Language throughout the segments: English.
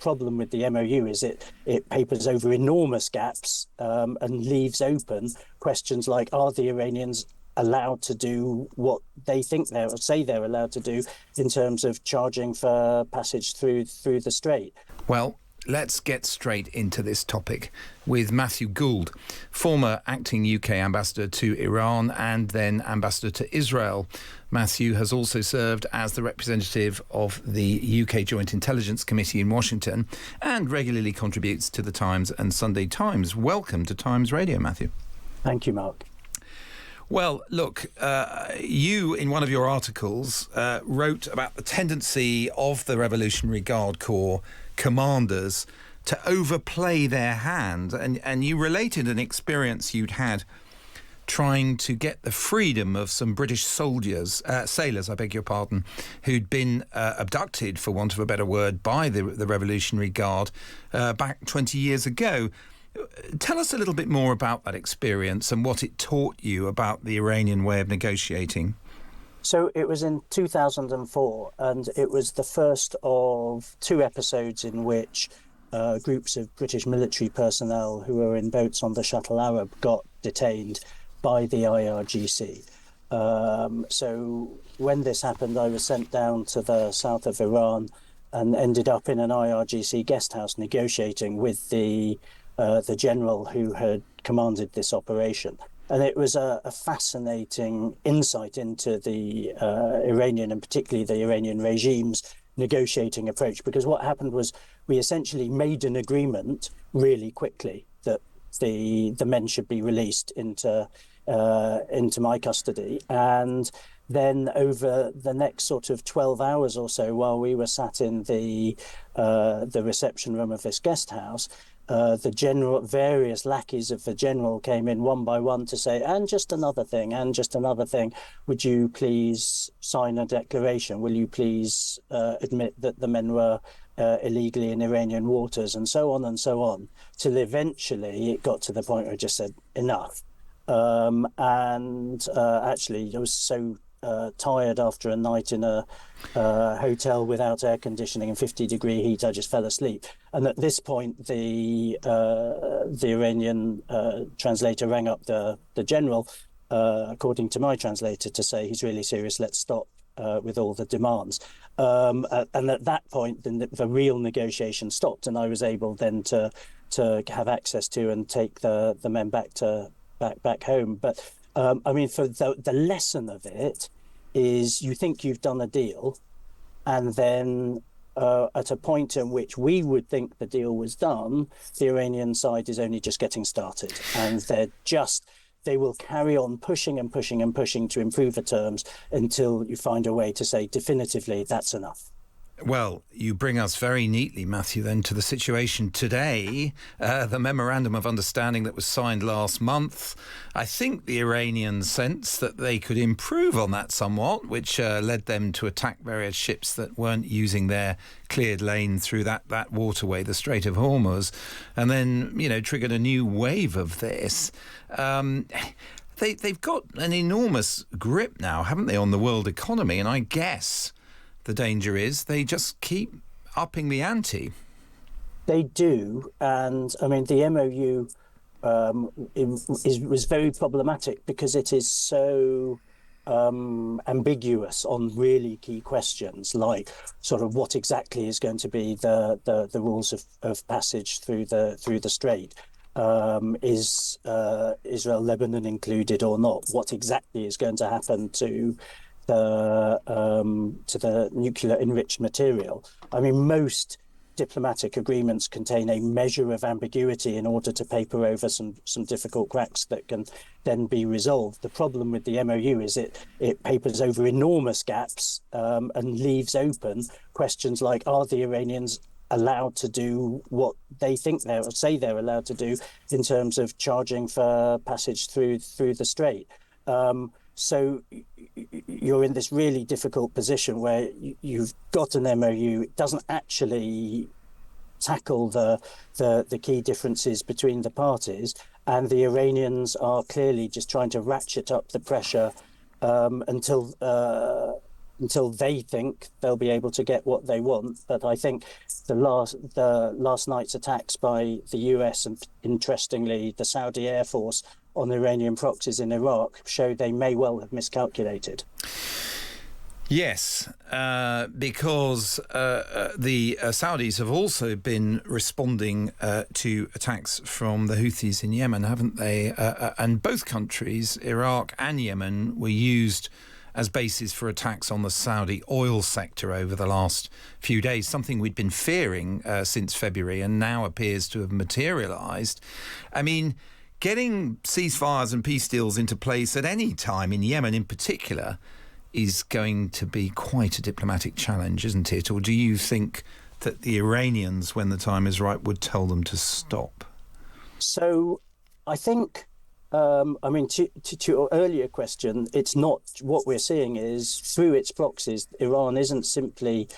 problem with the MOU is it papers over enormous gaps and leaves open questions like, are the Iranians allowed to do what they think they're allowed to do in terms of charging for passage through the strait? Well, let's get straight into this topic with Matthew Gould, former acting UK ambassador to Iran and then ambassador to Israel. Matthew has also served as the representative of the UK Joint Intelligence Committee in Washington and regularly contributes to the Times and Sunday Times. Welcome to Times Radio, Matthew. Thank you, Mark. Well, look, you, in one of your articles, wrote about the tendency of the Revolutionary Guard Corps commanders to overplay their hand. And you related an experience you'd had trying to get the freedom of some British sailors, who'd been abducted, for want of a better word, by the Revolutionary Guard back 20 years ago. Tell us a little bit more about that experience and what it taught you about the Iranian way of negotiating. So it was in 2004, and it was the first of two episodes in which groups of British military personnel who were in boats on the Shuttle Arab got detained by the IRGC. So when this happened, I was sent down to the south of Iran and ended up in an IRGC guest house negotiating with the general who had commanded this operation. And it was a fascinating insight into the Iranian, and particularly the Iranian regime's negotiating approach, because what happened was we essentially made an agreement really quickly that the men should be released into my custody. And then over the next sort of 12 hours or so, while we were sat in the reception room of this guest house, the general, various lackeys of the general came in one by one to say, and just another thing, would you please sign a declaration? Will you please admit that the men were illegally in Iranian waters, and so on, till eventually it got to the point where I just said, enough. Actually, I was so tired after a night in a hotel without air conditioning and 50-degree heat, I just fell asleep. And at this point, the Iranian translator rang up the general, according to my translator, to say he's really serious. Let's stop with all the demands. And at that point, then the real negotiation stopped, and I was able then to have access to and take the men back home. But I mean, for the lesson of it is, you think you've done a deal, and then at a point in which we would think the deal was done, the Iranian side is only just getting started, and they will carry on pushing and pushing and pushing to improve the terms until you find a way to say definitively that's enough. Well, you bring us very neatly, Matthew, then to the situation today. The memorandum of understanding that was signed last month. I think the Iranians sensed that they could improve on that somewhat, which led them to attack various ships that weren't using their cleared lane through that waterway, the Strait of Hormuz, and then, triggered a new wave of this. They've got an enormous grip now, haven't they, on the world economy? And I guess the danger is they just keep upping the ante. They do, and I mean the MOU was very problematic because it is so ambiguous on really key questions, like sort of what exactly is going to be the rules of passage through the strait. Is Israel Lebanon included or not? What exactly is going to happen to the nuclear enriched material? I mean, most diplomatic agreements contain a measure of ambiguity in order to paper over some difficult cracks that can then be resolved. The problem with the MOU is it papers over enormous gaps and leaves open questions like, are the Iranians allowed to do what they think they're allowed to do in terms of charging for passage through the strait? So you're in this really difficult position where you've got an MOU. It doesn't actually tackle the key differences between the parties, and the Iranians are clearly just trying to ratchet up the pressure until until they think they'll be able to get what they want. But I think the last night's attacks by the US and, interestingly, the Saudi Air Force on Iranian proxies in Iraq show they may well have miscalculated. Yes, because the Saudis have also been responding to attacks from the Houthis in Yemen, haven't they? And both countries, Iraq and Yemen, were used as bases for attacks on the Saudi oil sector over the last few days, something we'd been fearing since February and now appears to have materialised. I mean, getting ceasefires and peace deals into place at any time, in Yemen in particular, is going to be quite a diplomatic challenge, isn't it? Or do you think that the Iranians, when the time is right, would tell them to stop? So I think, to your earlier question, it's not, what we're seeing is through its proxies, Iran isn't simply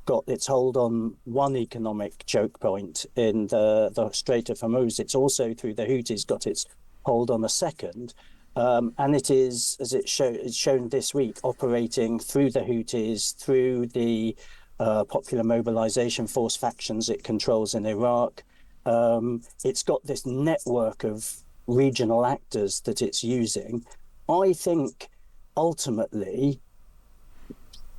got its hold on one economic choke point in the Strait of Hormuz. It's also, through the Houthis, got its hold on a second. And it is, as it's shown this week, operating through the Houthis, through the Popular Mobilization Force factions it controls in Iraq. It's got this network of regional actors that it's using. I think ultimately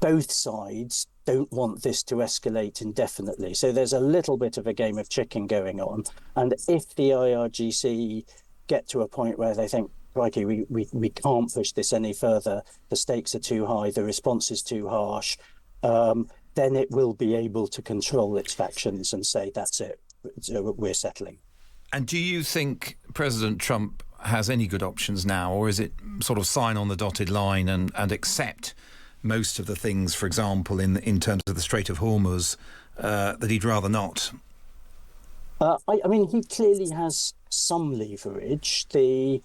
both sides don't want this to escalate indefinitely. So there's a little bit of a game of chicken going on. And if the IRGC get to a point where they think, crikey, we can't push this any further, the stakes are too high, the response is too harsh, then it will be able to control its factions and say, that's it, we're settling. And do you think President Trump has any good options now, or is it sort of sign on the dotted line and accept most of the things, for example, in terms of the Strait of Hormuz, that he'd rather not? I mean, he clearly has some leverage. The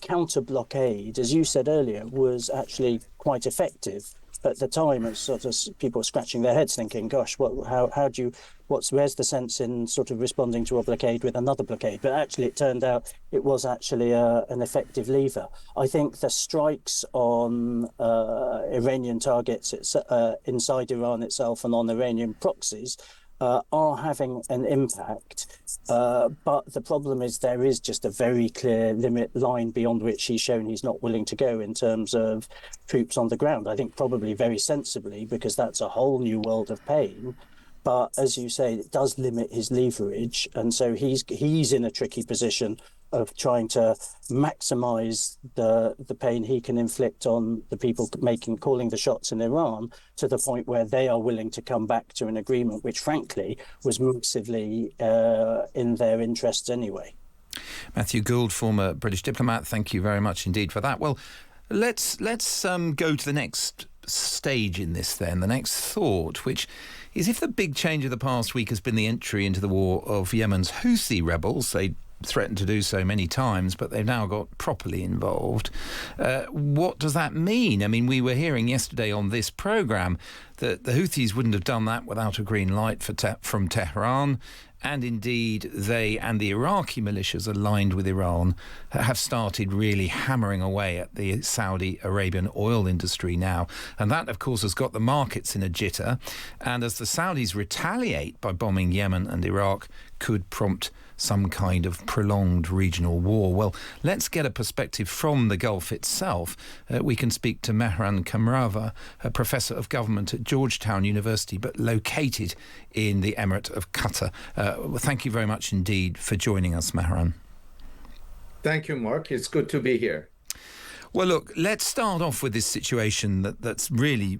counter blockade, as you said earlier, was actually quite effective at the time. It's sort of people scratching their heads, thinking, "Gosh, where's the sense in sort of responding to a blockade with another blockade?" But actually, it turned out it was actually an effective lever. I think the strikes on Iranian targets inside Iran itself and on Iranian proxies are having an impact, but the problem is there is just a very clear limit line beyond which he's shown he's not willing to go in terms of troops on the ground. I think probably very sensibly, because that's a whole new world of pain. But as you say, it does limit his leverage, and so he's in a tricky position of trying to maximize the pain he can inflict on the people calling the shots in Iran, to the point where they are willing to come back to an agreement which, frankly, was massively in their interests anyway. Matthew Gould, former British diplomat, thank you very much indeed for that. Well, let's go to the next stage in this then, the next thought, which is, if the big change of the past week has been the entry into the war of Yemen's Houthi rebels, they threatened to do so many times, but they've now got properly involved. What does that mean? I mean, we were hearing yesterday on this programme that the Houthis wouldn't have done that without a green light from Tehran. And indeed, they and the Iraqi militias aligned with Iran have started really hammering away at the Saudi Arabian oil industry now. And that, of course, has got the markets in a jitter. And as the Saudis retaliate by bombing Yemen and Iraq, could prompt some kind of prolonged regional war. Well, let's get a perspective from the Gulf itself. We can speak to Mehran Kamrava, a professor of government at Georgetown University, but located in the Emirate of Qatar. Thank you very much indeed for joining us, Mehran. Thank you, Mark. It's good to be here. Well, look, let's start off with this situation that's really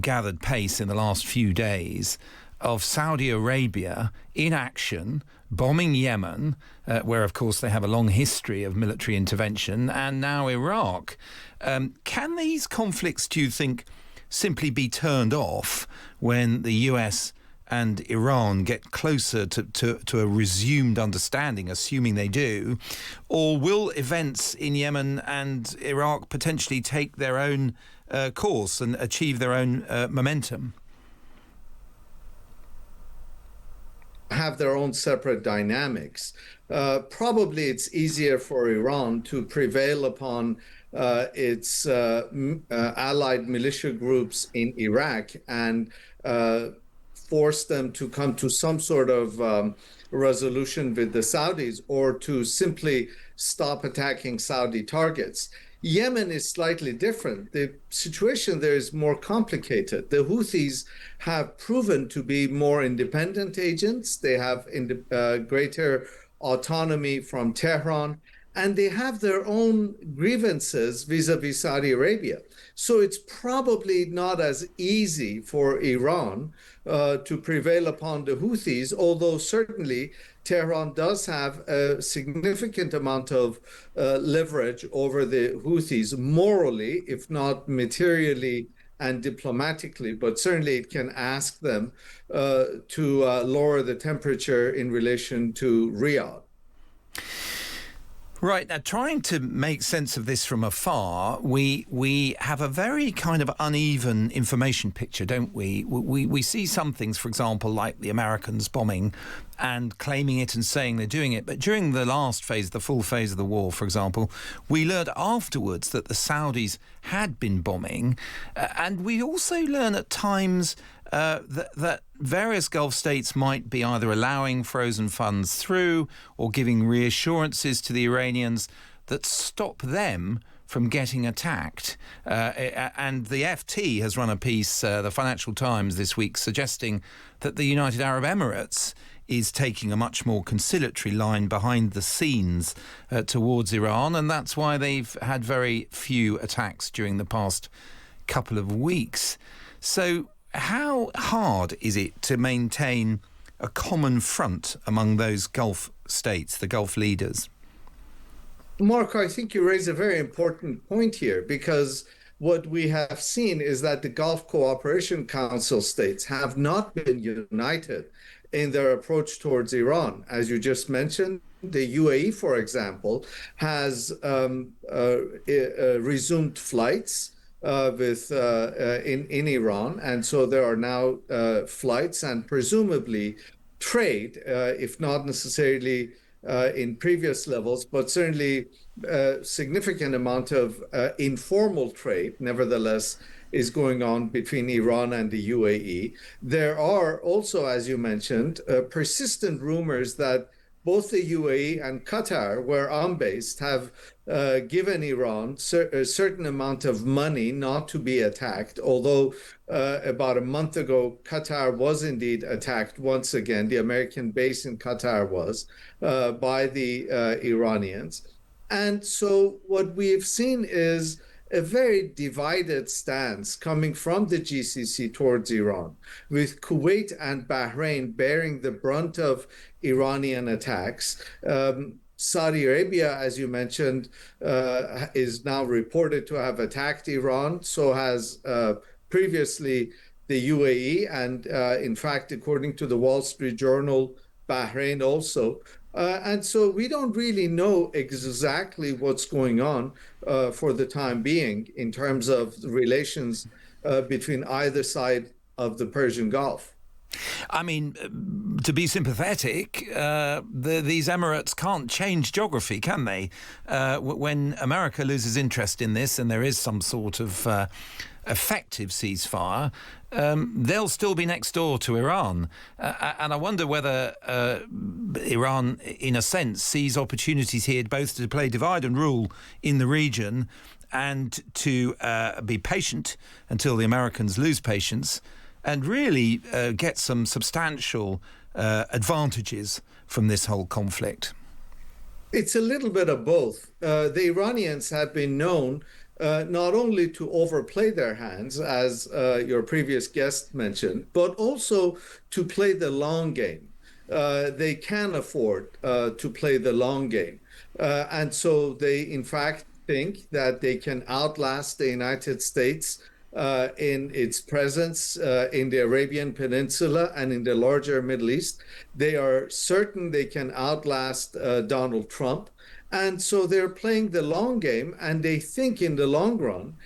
gathered pace in the last few days, of Saudi Arabia in action, bombing Yemen, where, of course, they have a long history of military intervention, and now Iraq. Can these conflicts, do you think, simply be turned off when the US and Iran get closer to a resumed understanding, assuming they do? Or will events in Yemen and Iraq potentially take their own course and achieve their own momentum? have their own separate dynamics. Probably it's easier for Iran to prevail upon its allied militia groups in Iraq and force them to come to some sort of resolution with the Saudis, or to simply stop attacking Saudi targets. Yemen is slightly different. The situation there is more complicated. The Houthis have proven to be more independent agents. They have greater autonomy from Tehran, and they have their own grievances vis-a-vis Saudi Arabia. So it's probably not as easy for Iran to prevail upon the Houthis, although certainly Tehran does have a significant amount of leverage over the Houthis morally, if not materially and diplomatically, but certainly it can ask them to lower the temperature in relation to Riyadh. Right. Now, trying to make sense of this from afar, we have a very kind of uneven information picture, don't we? We see some things, for example, like the Americans bombing and claiming it and saying they're doing it. But during the last phase, the full phase of the war, for example, we learned afterwards that the Saudis had been bombing. And we also learn at times that various Gulf states might be either allowing frozen funds through or giving reassurances to the Iranians that stop them from getting attacked. And the FT has run a piece, the Financial Times this week, suggesting that the United Arab Emirates is taking a much more conciliatory line behind the scenes towards Iran, and that's why they've had very few attacks during the past couple of weeks. So how hard is it to maintain a common front among those Gulf states, the Gulf leaders? Mark, I think you raise a very important point here, because what we have seen is that the Gulf Cooperation Council states have not been united in their approach towards Iran. As you just mentioned, the UAE, for example, has resumed flights in Iran, and so there are now flights and presumably trade, if not necessarily in previous levels, but certainly a significant amount of informal trade, nevertheless, is going on between Iran and the UAE. There are also, as you mentioned, persistent rumors that both the UAE and Qatar, where I'm based, have given Iran a certain amount of money not to be attacked, although about a month ago, Qatar was indeed attacked once again. The American base in Qatar was by the Iranians. And so what we've seen is a very divided stance coming from the GCC towards Iran, with Kuwait and Bahrain bearing the brunt of Iranian attacks. Saudi Arabia, as you mentioned, is now reported to have attacked Iran. So has previously the UAE, and in fact, according to the Wall Street Journal, Bahrain also. And so we don't really know exactly what's going on for the time being in terms of the relations between either side of the Persian Gulf. I mean, to be sympathetic, these Emirates can't change geography, can they? When America loses interest in this and there is some sort of effective ceasefire, they'll still be next door to Iran. And I wonder whether Iran, in a sense, sees opportunities here both to play divide and rule in the region and to be patient until the Americans lose patience and really get some substantial advantages from this whole conflict. It's a little bit of both. The Iranians have been known not only to overplay their hands, as your previous guest mentioned, but also to play the long game. They can afford to play the long game. And so they, in fact, think that they can outlast the United States in its presence in the Arabian Peninsula and in the larger Middle East. They are certain they can outlast Donald Trump. And so they're playing the long game, and they think in the long run,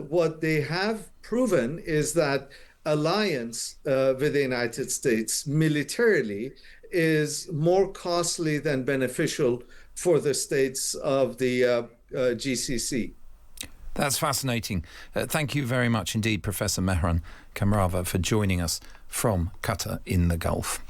what they have proven is that alliance with the United States militarily is more costly than beneficial for the states of the GCC. That's fascinating. Thank you very much indeed, Professor Mehran Kamrava, for joining us from Qatar in the Gulf.